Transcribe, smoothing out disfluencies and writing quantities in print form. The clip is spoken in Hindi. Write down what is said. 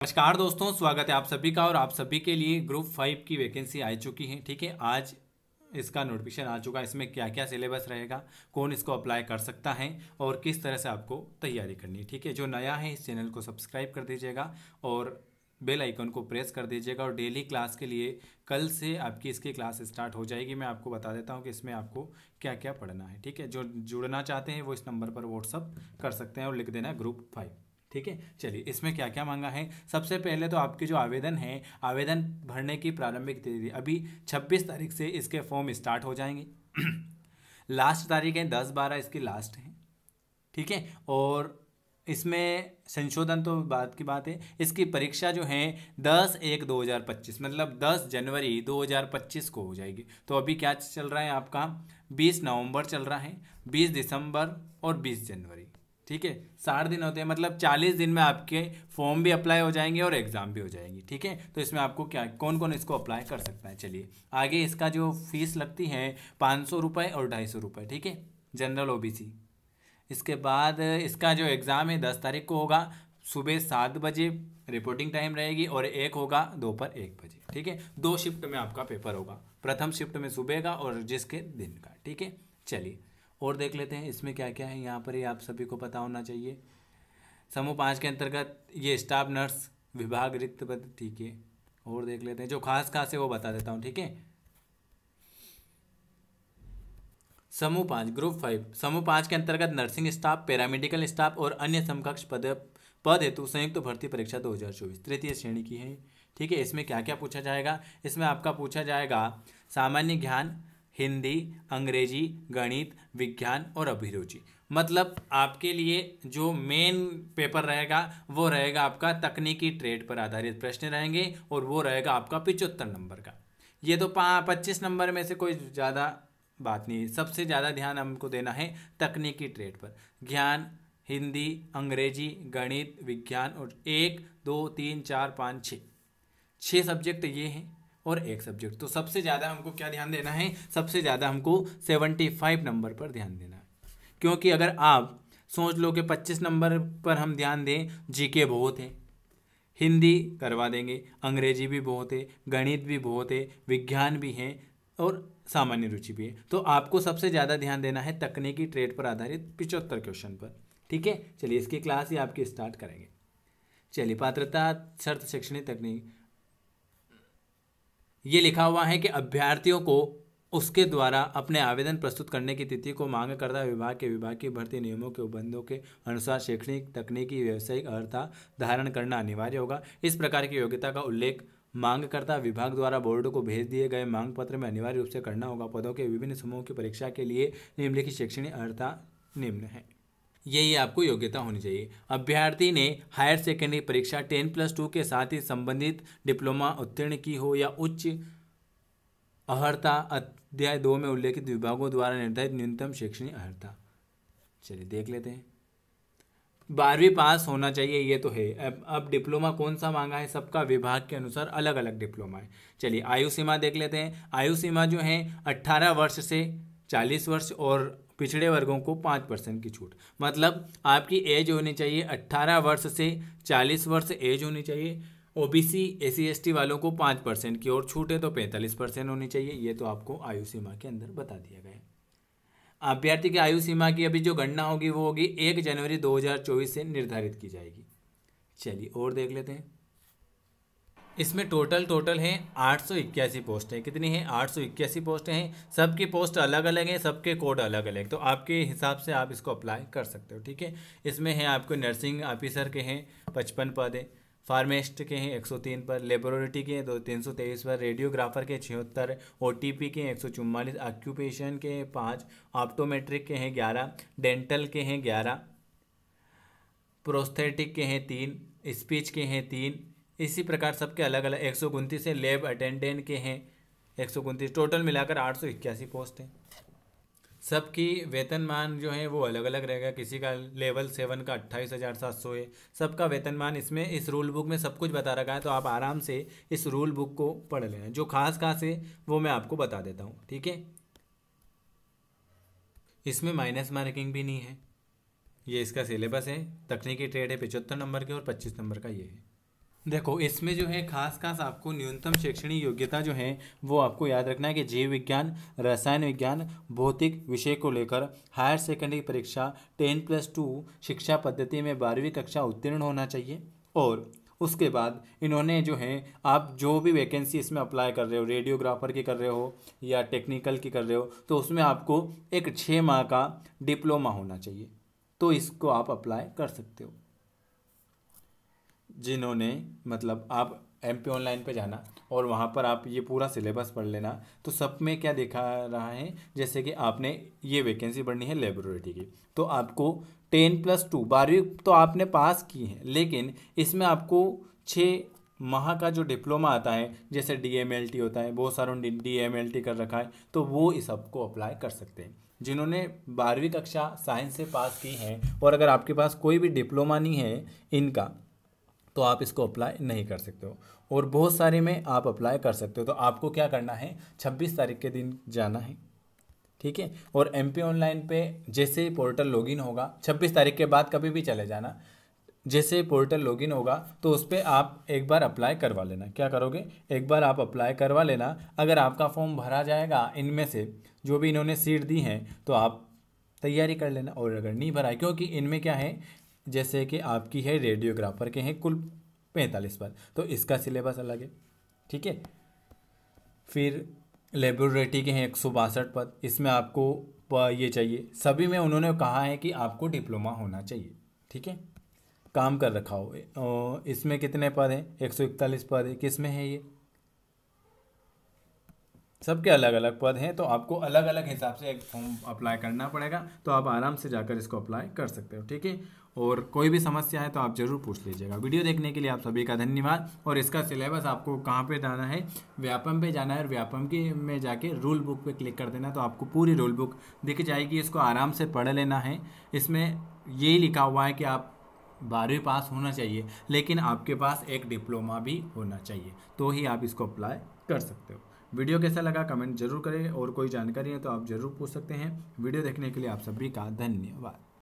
नमस्कार दोस्तों, स्वागत है आप सभी का। और आप सभी के लिए ग्रुप 5 की वैकेंसी आ चुकी है। ठीक है, आज इसका नोटिफिकेशन आ चुका है। इसमें क्या क्या सिलेबस रहेगा, कौन इसको अप्लाई कर सकता है और किस तरह से आपको तैयारी करनी है। ठीक है, जो नया है इस चैनल को सब्सक्राइब कर दीजिएगा और बेल आइकन को प्रेस कर दीजिएगा। और डेली क्लास के लिए कल से आपकी इसकी क्लास स्टार्ट हो जाएगी। मैं आपको बता देता हूँ कि इसमें आपको क्या क्या पढ़ना है। ठीक है, जो जुड़ना चाहते हैं वो इस नंबर पर व्हाट्सअप कर सकते हैं और लिख देना ग्रुप 5। ठीक है, चलिए इसमें क्या क्या मांगा है। सबसे पहले तो आपके जो आवेदन है, आवेदन भरने की प्रारंभिक तिथि अभी 26 तारीख से इसके फॉर्म स्टार्ट हो जाएंगे। लास्ट तारीख है 10/12, इसकी लास्ट है। ठीक है, और इसमें संशोधन तो बात की बात है। इसकी परीक्षा जो है 10/1/2025 मतलब 10 जनवरी 2025 को हो जाएगी। तो अभी क्या चल रहा है आपका, 20 नवंबर चल रहा है, 20 दिसंबर और 20 जनवरी। ठीक है, 60 दिन होते हैं, मतलब 40 दिन में आपके फॉर्म भी अप्लाई हो जाएंगे और एग्ज़ाम भी हो जाएंगी। ठीक है, तो इसमें आपको क्या कौन कौन इसको अप्लाई कर सकता है। चलिए आगे, इसका जो फीस लगती है 500 रुपये और 250 रुपये। ठीक है, जनरल ओबीसी। इसके बाद इसका जो एग्ज़ाम है 10 तारीख को होगा, सुबह 7 बजे रिपोर्टिंग टाइम रहेगी और एक होगा दोपहर 1 बजे। ठीक है, 2 शिफ्ट में आपका पेपर होगा, प्रथम शिफ्ट में सुबह का और जिसके दिन का। ठीक है, चलिए और देख लेते हैं इसमें क्या क्या है। यहाँ पर ही आप सभी को पता होना चाहिए। समूह 5 के अंतर्गत ये स्टाफ नर्स विभाग रिक्त पद। ठीक है, और देख लेते हैं जो खास खास है वो बता देता हूँ। ठीक है, समूह 5 ग्रुप 5, समूह 5 के अंतर्गत नर्सिंग स्टाफ, पैरामेडिकल स्टाफ और अन्य समकक्ष पद हेतु संयुक्त भर्ती परीक्षा 2024 तृतीय श्रेणी की है। ठीक है, इसमें क्या क्या पूछा जाएगा। इसमें आपका पूछा जाएगा सामान्य ज्ञान, हिंदी, अंग्रेजी, गणित, विज्ञान और अभिरुचि। मतलब आपके लिए जो मेन पेपर रहेगा वो रहेगा आपका तकनीकी ट्रेड पर आधारित प्रश्न रहेंगे और वो रहेगा आपका 75 नंबर का। ये तो 25 नंबर में से कोई ज़्यादा बात नहीं है। सबसे ज़्यादा ध्यान हमको देना है तकनीकी ट्रेड पर। ज्ञान, हिंदी, अंग्रेजी, गणित, विज्ञान और 1 2 3 4 5 6 सब्जेक्ट ये हैं और एक सब्जेक्ट। तो सबसे ज़्यादा हमको क्या ध्यान देना है, सबसे ज़्यादा हमको 75 नंबर पर ध्यान देना है। क्योंकि अगर आप सोच लो कि 25 नंबर पर हम ध्यान दें, जीके बहुत है, हिंदी करवा देंगे, अंग्रेजी भी बहुत है, गणित भी बहुत है, विज्ञान भी है और सामान्य रुचि भी है। तो आपको सबसे ज़्यादा ध्यान देना है तकनीकी ट्रेड पर आधारित 75 क्वेश्चन पर। ठीक है, चलिए इसकी क्लास ही आपकी स्टार्ट करेंगे। चलिए पात्रता शर्त शैक्षणिक तकनीक, ये लिखा हुआ है कि अभ्यर्थियों को उसके द्वारा अपने आवेदन प्रस्तुत करने की तिथि को मांग करता विभाग के विभागीय भर्ती नियमों के उपबंधों के अनुसार शैक्षणिक, तकनीकी, व्यावसायिक अर्हता धारण करना अनिवार्य होगा। इस प्रकार की योग्यता का उल्लेख मांगकर्ता विभाग द्वारा बोर्ड को भेज दिए गए मांग पत्र में अनिवार्य रूप से करना होगा। पदों के विभिन्न समूहों की परीक्षा के लिए निम्नलिखित शैक्षणिक अर्हता निम्न है। यही आपको योग्यता होनी चाहिए। अभ्यर्थी ने हायर सेकेंडरी परीक्षा 10+2 के साथ ही संबंधित डिप्लोमा उत्तीर्ण की हो या उच्च अर्हता अध्याय 2 में उल्लेखित विभागों द्वारा निर्धारित न्यूनतम शैक्षणिक अर्हता। चलिए देख लेते हैं। 12वीं पास होना चाहिए, ये तो है। अब डिप्लोमा कौन सा मांगा है, सबका विभाग के अनुसार अलग अलग डिप्लोमा है। चलिए आयु सीमा देख लेते हैं। आयु सीमा जो है 18 वर्ष से 40 वर्ष और पिछड़े वर्गों को 5% की छूट। मतलब आपकी एज होनी चाहिए 18 वर्ष से 40 वर्ष एज होनी चाहिए। ओबीसी एससी एसटी वालों को 5% की और छूट है तो 45% होनी चाहिए। ये तो आपको आयु सीमा के अंदर बता दिया गया है। अभ्यर्थी की आयु सीमा की अभी जो गणना होगी वो होगी 1 जनवरी 2024 से निर्धारित की जाएगी। चलिए और देख लेते हैं। इसमें टोटल है 881 पोस्टें। कितनी है, 881 पोस्टें हैं। सबकी पोस्ट अलग अलग हैं, सबके कोड अलग अलग, तो आपके हिसाब से आप इसको अप्लाई कर सकते हो। ठीक है, इसमें है आपको नर्सिंग ऑफिसर के हैं 55 पद है, फार्मासिस्ट के हैं 103 पर, लेबोरेटरी के 323 पर, रेडियोग्राफर के 76, ओटीपी के 144, ऑक्यूपेशन के 5, ऑप्टोमेट्रिक के हैं 11, डेंटल के हैं 11, प्रोस्थेटिक के हैं 3, स्पीच के हैं 3। इसी प्रकार सबके अलग अलग 129 है। लैब अटेंडेंट के हैं 129। टोटल मिलाकर 881 पोस्ट हैं। सबकी वेतनमान जो है वो अलग अलग रहेगा। किसी का लेवल 7 का 28,700 है। सबका वेतनमान इसमें इस रूल बुक में सब कुछ बता रखा है, तो आप आराम से इस रूल बुक को पढ़ लेना। जो खास खास है वो मैं आपको बता देता हूँ। ठीक है, इसमें माइनस मार्किंग भी नहीं है। ये इसका सिलेबस है। तकनीकी ट्रेड है 75 नंबर के और 25 नंबर का ये है। देखो इसमें जो है खास खास आपको न्यूनतम शैक्षणिक योग्यता जो है वो आपको याद रखना है कि जीव विज्ञान, रसायन विज्ञान, भौतिक विषय को लेकर हायर सेकेंडरी परीक्षा 10+2 शिक्षा पद्धति में 12वीं कक्षा उत्तीर्ण होना चाहिए। और उसके बाद इन्होंने जो है, आप जो भी वैकेंसी इसमें अप्लाई कर रहे हो, रेडियोग्राफर की कर रहे हो या टेक्निकल की कर रहे हो, तो उसमें आपको एक 6 माह का डिप्लोमा होना चाहिए, तो इसको आप अप्लाई कर सकते हो। जिन्होंने मतलब आप MP ऑनलाइन पे जाना और वहाँ पर आप ये पूरा सिलेबस पढ़ लेना, तो सब में क्या दिखा रहा है, जैसे कि आपने ये वैकेंसी भरनी है लेबोरेटरी की, तो आपको 10+2 12वीं तो आपने पास की है, लेकिन इसमें आपको 6 माह का जो डिप्लोमा आता है, जैसे DMLT होता है, बहुत सारों ने DMLT कर रखा है, तो वो इस सबको अप्लाई कर सकते हैं। जिन्होंने 12वीं कक्षा साइंस से पास की है और अगर आपके पास कोई भी डिप्लोमा नहीं है इनका, तो आप इसको अप्लाई नहीं कर सकते हो। और बहुत सारे में आप अप्लाई कर सकते हो। तो आपको क्या करना है, 26 तारीख के दिन जाना है, ठीक है। और MP ऑनलाइन पे जैसे ही पोर्टल लॉगिन होगा, 26 तारीख के बाद कभी भी चले जाना, जैसे पोर्टल लॉगिन होगा तो उस पर आप एक बार अप्लाई करवा लेना। क्या करोगे, एक बार आप अप्लाई करवा लेना। अगर आपका फॉर्म भरा जाएगा इनमें से जो भी इन्होंने सीट दी हैं, तो आप तैयारी कर लेना। और अगर नहीं भरा है, क्योंकि इनमें क्या है, जैसे कि आपकी है रेडियोग्राफर के हैं कुल 45 पद, तो इसका सिलेबस अलग है, ठीक है। फिर लेबोरेटरी के हैं 162 पद, इसमें आपको ये चाहिए। सभी में उन्होंने कहा है कि आपको डिप्लोमा होना चाहिए, ठीक है, काम कर रखा हो। इसमें कितने पद हैं, 141 पद है। किस में है ये, सबके अलग अलग पद हैं, तो आपको अलग अलग हिसाब से एक फॉर्म अप्लाई करना पड़ेगा। तो आप आराम से जाकर इसको अप्लाई कर सकते हो, ठीक है। और कोई भी समस्या है तो आप ज़रूर पूछ लीजिएगा। वीडियो देखने के लिए आप सभी का धन्यवाद। और इसका सिलेबस आपको कहाँ पे जाना है, व्यापम पे जाना है, और व्यापम की में जाके रूल बुक पे क्लिक कर देना, तो आपको पूरी रूल बुक दिख जाएगी। इसको आराम से पढ़ लेना है। इसमें यही लिखा हुआ है कि आप 12वीं पास होना चाहिए, लेकिन आपके पास एक डिप्लोमा भी होना चाहिए, तो ही आप इसको अप्लाई कर सकते हो। वीडियो कैसा लगा कमेंट जरूर करें, और कोई जानकारी है तो आप ज़रूर पूछ सकते हैं। वीडियो देखने के लिए आप सभी का धन्यवाद।